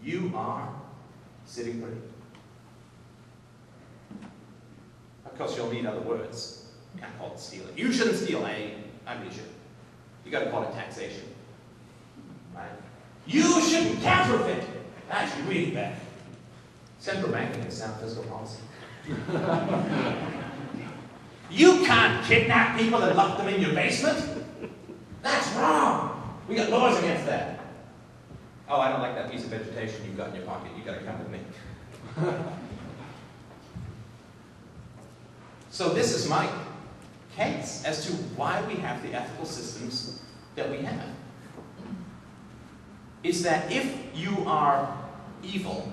You are sitting pretty. Of course, you'll need other words. You can't call it stealing. You shouldn't steal. I really should. You got to call it taxation. Right? You shouldn't counterfeit. That's really bad. Central banking is sound fiscal policy. You can't kidnap people and lock them in your basement. That's wrong. We got laws against that. Oh, I don't like that piece of vegetation you've got in your pocket. You got to come with me. So this is my case as to why we have the ethical systems that we have. It's that if you are evil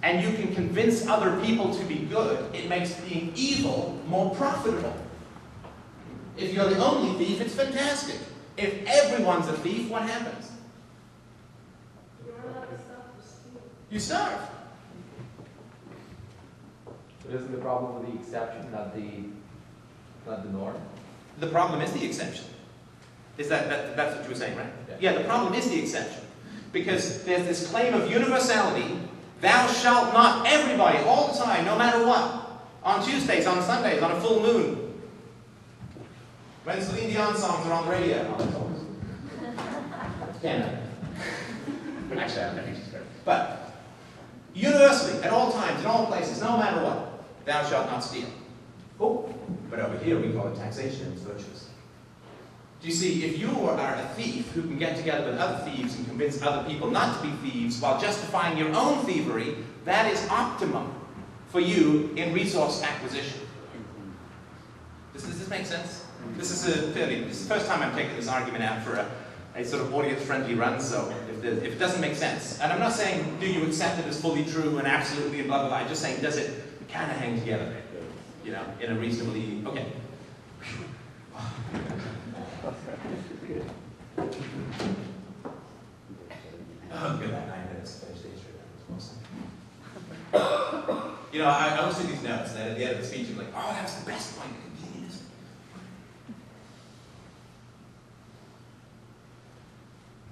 and you can convince other people to be good, it makes being evil more profitable. If you're the only thief, it's fantastic. If everyone's a thief, what happens? You starve. But isn't the problem with the exception, not the norm? The problem is the exception. Is that's what you were saying, right? Yeah, the problem is the exception. Because there's this claim of universality. Thou shalt not, everybody, all the time, no matter what. On Tuesdays, on Sundays, on a full moon. When Celine Dion songs are on the radio. Canada. Actually, I don't think she's great. But universally, at all times, in all places, no matter what, thou shalt not steal. Oh, but over here we call it taxation and it's virtuous. Do you see, if you are a thief who can get together with other thieves and convince other people not to be thieves while justifying your own thievery, that is optimum for you in resource acquisition. Does this make sense? This is the first time I'm taking this argument out for a sort of audience-friendly run, so if it doesn't make sense, and I'm not saying do you accept it as fully true and absolutely and blah, blah, blah, I'm just saying does it kind of hang together, you know, in a reasonably, okay. Oh, good, 9 minutes, finish the history. You know, I always do these notes, and then at the end of the speech, I'm like, oh, that was the best point.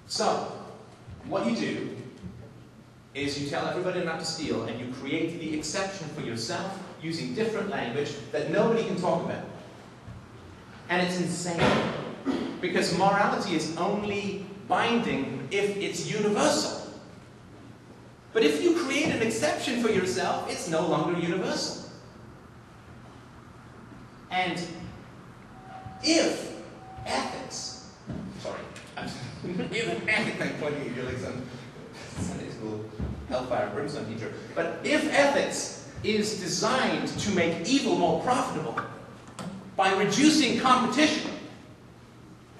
So, what you do is you tell everybody not to steal, and you create the exception for yourself using different language that nobody can talk about. And it's insane. Because morality is only binding if it's universal. But if you create an exception for yourself, it's no longer universal. And if ethics, if ethics, I'm pointing at you like some Sunday school hellfire brimstone teacher, but if ethics is designed to make evil more profitable by reducing competition,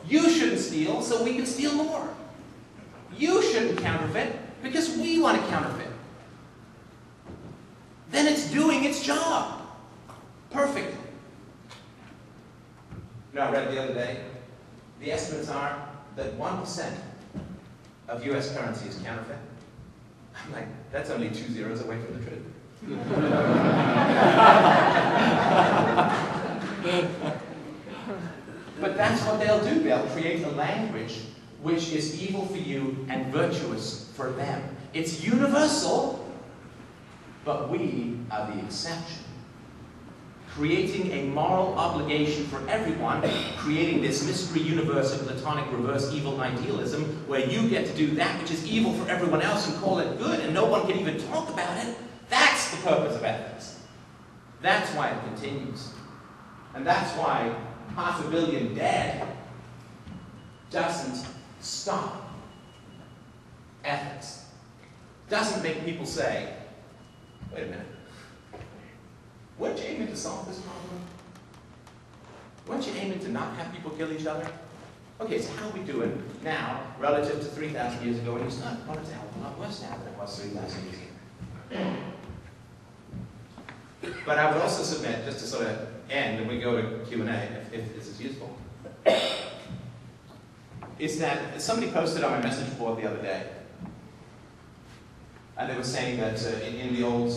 you shouldn't steal so we can steal more. You shouldn't counterfeit because we want to counterfeit. Then it's doing its job perfectly. You know, I read the other day, the estimates are that 1% of US currency is counterfeit. I'm like, that's only 2 zeros away from the truth. But that's what they'll do. They'll create a language which is evil for you and virtuous for them. It's universal, but we are the exception. Creating a moral obligation for everyone, creating this mystery universe of platonic reverse evil idealism, where you get to do that which is evil for everyone else and call it good, and no one can even talk about it. That's the purpose of ethics. That's why it continues. And that's why 500 million dead doesn't stop ethics. Doesn't make people say, wait a minute, weren't you aiming to solve this problem? Weren't you aiming to not have people kill each other? Okay, so how are we doing now relative to 3,000 years ago? And it's not, well, it's a hell of a lot worse now than it was 3,000 years ago. But I would also submit, just to sort of end, and we go to Q&A if this is useful, is that somebody posted on my message board the other day, and they were saying that in the old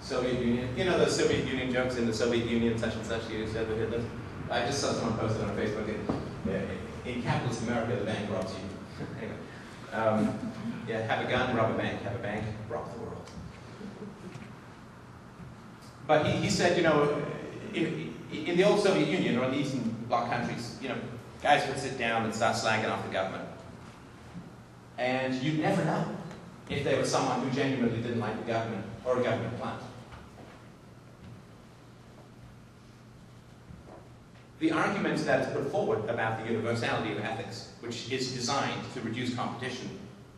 Soviet Union, you know the Soviet Union jokes in the Soviet Union, such and such, you said with Hitler? I just saw someone posted on Facebook, in capitalist America, the bank robs you. Anyway. Yeah, have a gun, rob a bank. Have a bank, rob the world. But he said, you know, in the old Soviet Union or in the Eastern Bloc countries, you know, guys would sit down and start slagging off the government. And you'd never know if they were someone who genuinely didn't like the government or a government plant. The argument that is put forward about the universality of ethics, which is designed to reduce competition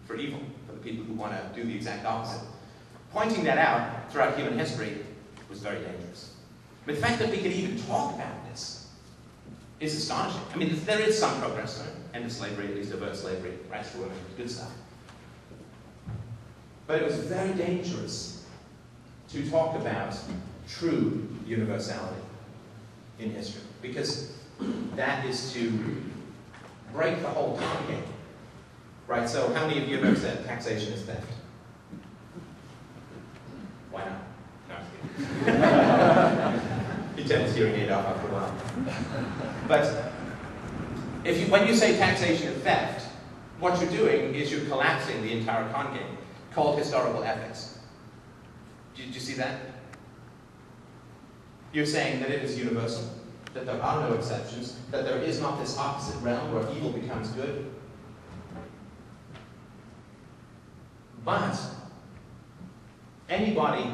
for evil, for the people who want to do the exact opposite, pointing that out throughout human history was very dangerous. But the fact that we can even talk about this is astonishing. I mean, there is some progress, right? End of slavery, at least avert slavery, rights for women, good stuff. But it was very dangerous to talk about true universality in history, because that is to break the whole con game. Right, so how many of you have ever said taxation is theft? Why not? No, I'm kidding. You tend to hearing it off after a while. But when you say taxation is theft, what you're doing is you're collapsing the entire con game, called historical ethics. Did you see that? You're saying that it is universal, that there are no exceptions, that there is not this opposite realm where evil becomes good. But anybody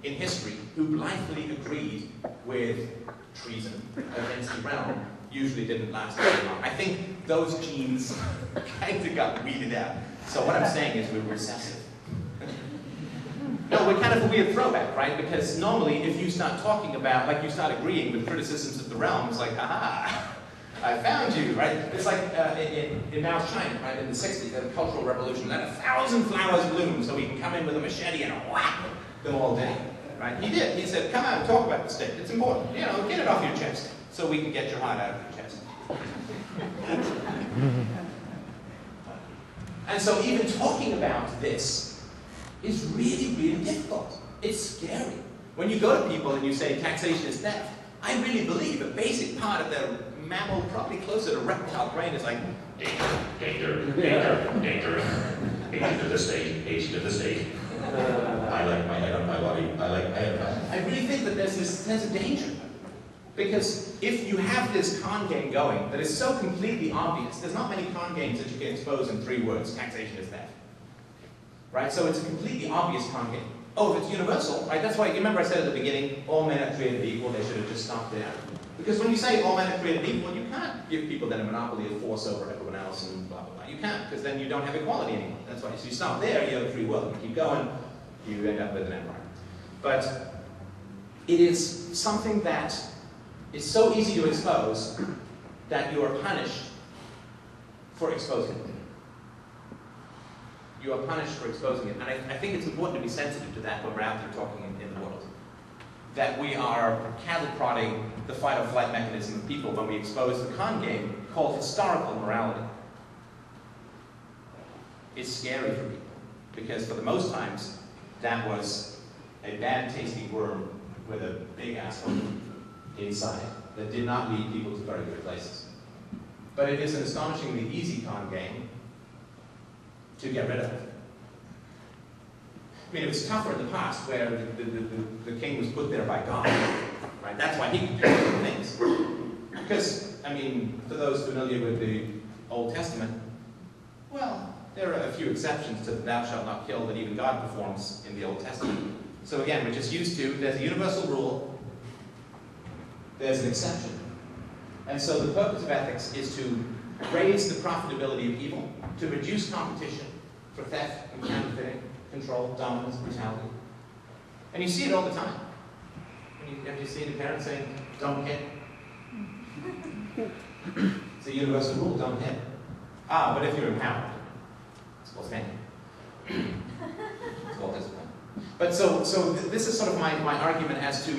in history who blithely agreed with treason against the realm usually didn't last very long. I think those genes kind of got weeded out. So what I'm saying is we're recessive. No, we're kind of a weird throwback, right? Because normally if you start talking about, like you start agreeing with criticisms of the realm, it's like, aha, I found you, right? It's like in Mao's China, right? In the 60s, the Cultural Revolution, let 1,000 flowers bloom so we can come in with a machete and whack them all down, right? He did. He said, come out and talk about the state. It's important. You know, get it off your chest so we can get your heart out of your chest. And so even talking about this is really, really difficult. It's scary. When you go to people and you say taxation is theft, I really believe a basic part of their mammal, probably closer to reptile brain, is like, danger, danger, danger, danger. Agent of the state, agent of the state. I like my head on my body. I like my head on my body. I really think that there's a danger. Because if you have this con game going that is so completely obvious, there's not many con games that you can expose in 3 words. Taxation is theft. Right? So it's a completely obvious con game. Oh, if it's universal, right? That's why, you remember I said at the beginning, all men are created equal, they should have just stopped there. Because when you say all men are created equal, you can't give people then a monopoly of force over everyone else and blah, blah, blah. You can't, because then you don't have equality anymore. That's why. So you stop there, you have a free will. You keep going, you end up with an empire. But it is something that is so easy to expose that you are punished for exposing it. You are punished for exposing it. And I think it's important to be sensitive to that when we're out there talking in the world. That we are cattle prodding the fight or flight mechanism of people when we expose the con game called historical morality. It's scary for people, because for the most times, that was a bad tasting worm with a big asshole inside that did not lead people to very good places. But it is an astonishingly easy con game to get rid of. I mean, it was tougher in the past where the king was put there by God, right? That's why he could do certain things. Because, I mean, for those familiar with the Old Testament, well, there are a few exceptions to the thou shalt not kill that even God performs in the Old Testament. So again, we're just used to, there's a universal rule, there's an exception. And so the purpose of ethics is to raise the profitability of evil, to reduce competition for theft and counterfeiting, control, dominance, brutality. And you see it all the time. Have you seen a parent saying, don't hit? It's a universal rule, don't hit. Ah, but if you're empowered, it's called standing. It's called discipline. But so this is sort of my argument as to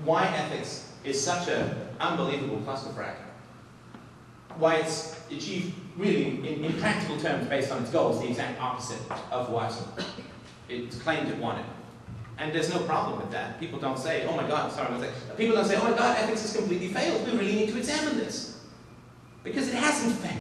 why ethics is such an unbelievable clusterfuck. Why it's achieved, really, in practical terms, based on its goals, the exact opposite of what it claimed it wanted. And there's no problem with that. People don't say, oh my God, people don't say, oh my God, ethics has completely failed. We really need to examine this. Because it hasn't failed.